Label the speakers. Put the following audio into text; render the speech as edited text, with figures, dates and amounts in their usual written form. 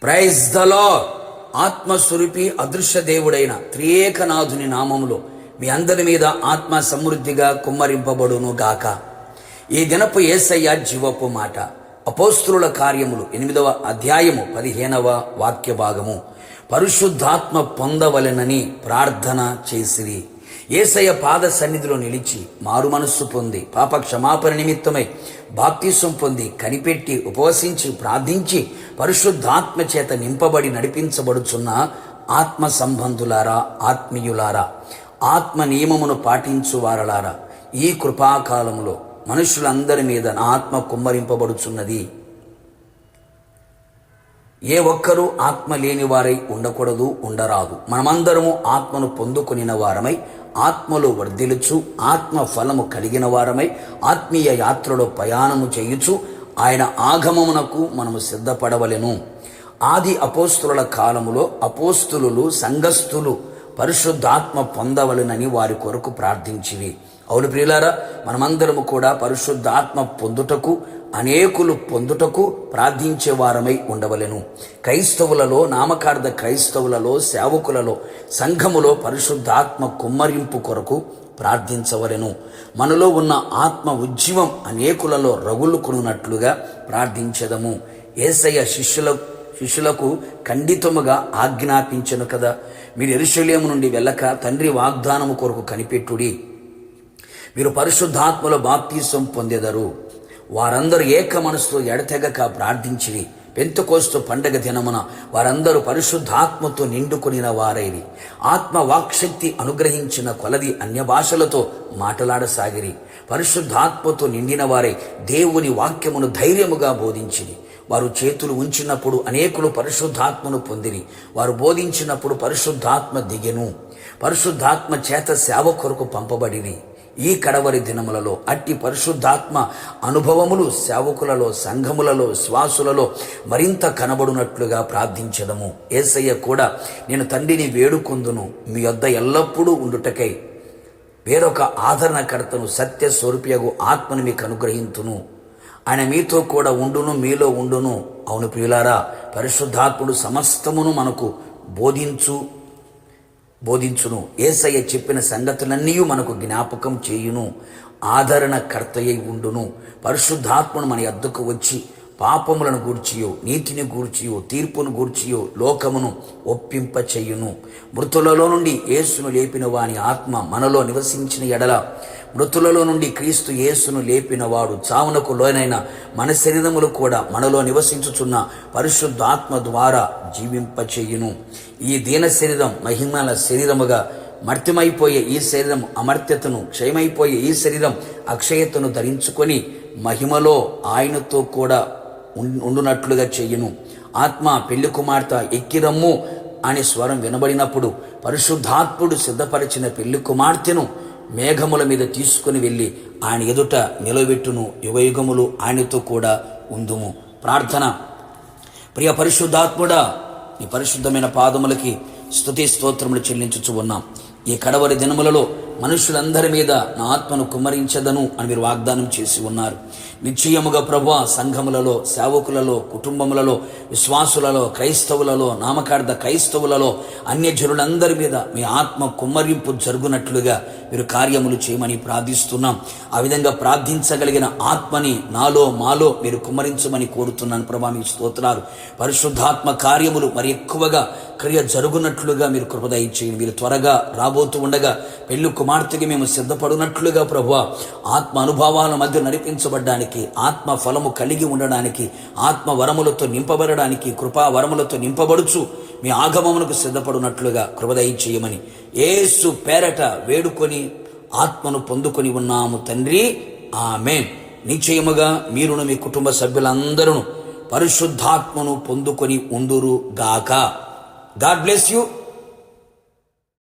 Speaker 1: Praise the lord. ఆత్మస్వరూపి అదృశ్య దేవుడైన త్రియేకనాథుని నామములో మీ అందరి మీద ఆత్మ సమృద్ధిగా కుమ్మరింపబడును గాక. ఈ దినపు యేసయ్య జీవపు మాట. అపోస్తుల కార్యములు 8వ అధ్యాయము 15వ వాక్య భాగము. పరిశుద్ధాత్మ పొందవలెనని ప్రార్థన చేసిరి. యేసయ్య పాద సన్నిధిలో నిలిచి మారు మనస్సు పొంది పాప క్షమాపణ నిమిత్తమై బాప్తిసం పొంది కనిపెట్టి ఉపవసించి ప్రార్థించి పరిశుద్ధాత్మ చేత నింపబడి నడిపించబడుచున్న ఆత్మ సంబంధులారా, ఆత్మీయులారా, ఆత్మ నియమమును పాటించువారలారా, ఈ కృపాకాలములో మనుషులందరి మీద నా ఆత్మ కుమ్మరింపబడుచున్నది. ఏ ఒక్కరూ ఆత్మ లేని వారై ఉండకూడదు, ఉండరాదు. మనమందరము ఆత్మను పొందుకొనిన వారమై ఆత్మలో వర్ధిలుచు ఆత్మ ఫలము కలిగిన వారమై ఆత్మీయ యాత్రలో ప్రయాణము చేయుచు ఆయన ఆగమమునకు మనము సిద్ధపడవలెను. ఆది అపోస్తుల కాలములో అపోస్తులు సంఘస్థులు పరిశుద్ధాత్మ పొందవలెనని వారి కొరకు ప్రార్థించివి. అవును ప్రియులారా, మనమందరము కూడా పరిశుద్ధాత్మ పొందుటకు, అనేకులు పొందుటకు ప్రార్థించే వారమై ఉండవలెను. క్రైస్తవులలో, నామకార్థ క్రైస్తవులలో, సేవకులలో, సంఘములో పరిశుద్ధాత్మ కుమ్మరింపు కొరకు ప్రార్థించవలెను. మనలో ఉన్న ఆత్మ ఉజ్జీవం అనేకులలో రగులుకున్నట్లుగా ప్రార్థించదము. యేసయ్య శిష్యులకు ఖండితముగా ఆజ్ఞాపించెను కదా, మీరు యెరూషలేము నుండి వెళ్ళక తండ్రి వాగ్దానము కొరకు కనిపెట్టుడి, మీరు పరిశుద్ధాత్మలో బాప్తిసం పొందెదరు. వారందరూ ఏక మనసుతో ఎడతెగక ప్రార్థించిరి. పెంతెకోస్తు పండగ దినమున వారందరూ పరిశుద్ధాత్మతో నిండుకొనిన వారైరి. ఆత్మ వాక్శక్తి అనుగ్రహించిన కొలది అన్య భాషలతో మాట్లాడసాగిరి. పరిశుద్ధాత్మతో నిండిన వారై దేవుని వాక్యమును ధైర్యముగా బోధించిరి. వారు చేతులు ఉంచినప్పుడు అనేకులు పరిశుద్ధాత్మను పొందిరి. వారు బోధించినప్పుడు పరిశుద్ధాత్మ దిగెను. పరిశుద్ధాత్మ చేత సేవ కొరకు పంపబడిరి. ఈ కడవరి దినములలో అట్టి పరిశుద్ధాత్మ అనుభవములు సేవకులలో, సంఘములలో, శ్వాసులలో మరింత కనబడునట్లుగా ప్రార్థించదము. యేసయ్య కూడా నేను తండ్రిని వేడుకొందును, మీ యొద్ద ఎల్లప్పుడూ ఉండుటకై వేరొక ఆదరణకర్తను, సత్య స్వరూపియగు ఆత్మను మీకు అనుగ్రహింతును, ఆయన మీతో కూడా ఉండును, మీలో ఉండును. అవును ప్రియులారా, పరిశుద్ధాత్ముడు సమస్తమును మనకు బోధించును. యేసయ్య చెప్పిన సంగతులన్నీ మనకు జ్ఞాపకం చేయును. ఆదరణకర్తయ్య ఉండును. పరిశుద్ధాత్మను మన యొద్దకు వచ్చి పాపములను గూర్చియో, నీతిని గూర్చియో, తీర్పును గూర్చియో లోకమును ఒప్పింప చెయ్యును. మృతులలో నుండి యేసును లేపిన వాని ఆత్మ మనలో నివసించిన ఎడల, మృతులలో నుండి క్రీస్తు యేసును లేపిన వాడు చావునకు లోనైన మన శరీరములు కూడా మనలో నివసించుచున్న పరిశుద్ధాత్మ ద్వారా జీవింపచేయును. ఈ దీన శరీరం మహిమల శరీరముగా, మర్త్యమైపోయే ఈ శరీరం అమర్త్యతను, క్షయమైపోయే ఈ శరీరం అక్షయతను ధరించుకొని మహిమలో ఆయనతో కూడా ఉండునట్లుగా చెయ్యును. ఆత్మ పెళ్లి కుమార్తె ఎక్కిరమ్ము అనే స్వరం వినబడినప్పుడు పరిశుద్ధాత్ముడు సిద్ధపరిచిన పెళ్లి కుమార్తెను మేఘముల మీద తీసుకుని వెళ్ళి ఆయన ఎదుట నిలబెట్టును. యుగయుగములు ఆయనతో కూడా ఉందుము. ప్రార్థన. ప్రియ పరిశుద్ధాత్ముడా, నీ పరిశుద్ధమైన పాదములకి స్తుతి స్తోత్రములు చెల్లించుచు ఉన్నాం. ఈ కడవరి దినములలో మనుషులందరి మీద నా ఆత్మను కుమ్మరించదను అని మీరు వాగ్దానం చేసి ఉన్నారు. నిశ్చయముగా ప్రభువా, సంఘములలో, సేవకులలో, కుటుంబములలో, విశ్వాసులలో, క్రైస్తవులలో, నామకార్థ క్రైస్తవులలో, అన్యజనులందరి మీద మీ ఆత్మ కుమ్మరింపు జరుగునట్లుగా మీరు కార్యములు చేయమని ప్రార్థిస్తున్నాం. ఆ విధంగా ప్రార్థించగలిగిన ఆత్మని నాలో మాలో మీరు కుమ్మరించమని కోరుతున్నాను ప్రభా. మీ స్తోత్రాలు. పరిశుద్ధాత్మ కార్యములు మరి ఎక్కువగా క్రియ జరుగునట్లుగా మీరు కృప దయచేయండి. మీరు త్వరగా రాబోతూ ఉండగా పెళ్లి కుమార్తెకి మేము సిద్ధపడినట్లుగా ప్రభువా, ఆత్మ అనుభవాల మధ్య నడిపించబడ్డానికి, ఆత్మ ఫలము కలిగి ఉండడానికి, ఆత్మ వరములతో నింపబడడానికి, కృపా వరములతో నింపబడుచు మీ ఆగమమునకు సిద్ధపడినట్లుగా కృప దయచేయమని యేసు పేరట వేడుకొని ఆత్మను పొందుకొని ఉన్నాము తండ్రి. ఆమేన్. నిశ్చయముగా మీరును మీ కుటుంబ సభ్యులందరూ పరిశుద్ధాత్మను పొందుకొని ఉందురు గాక. God bless you.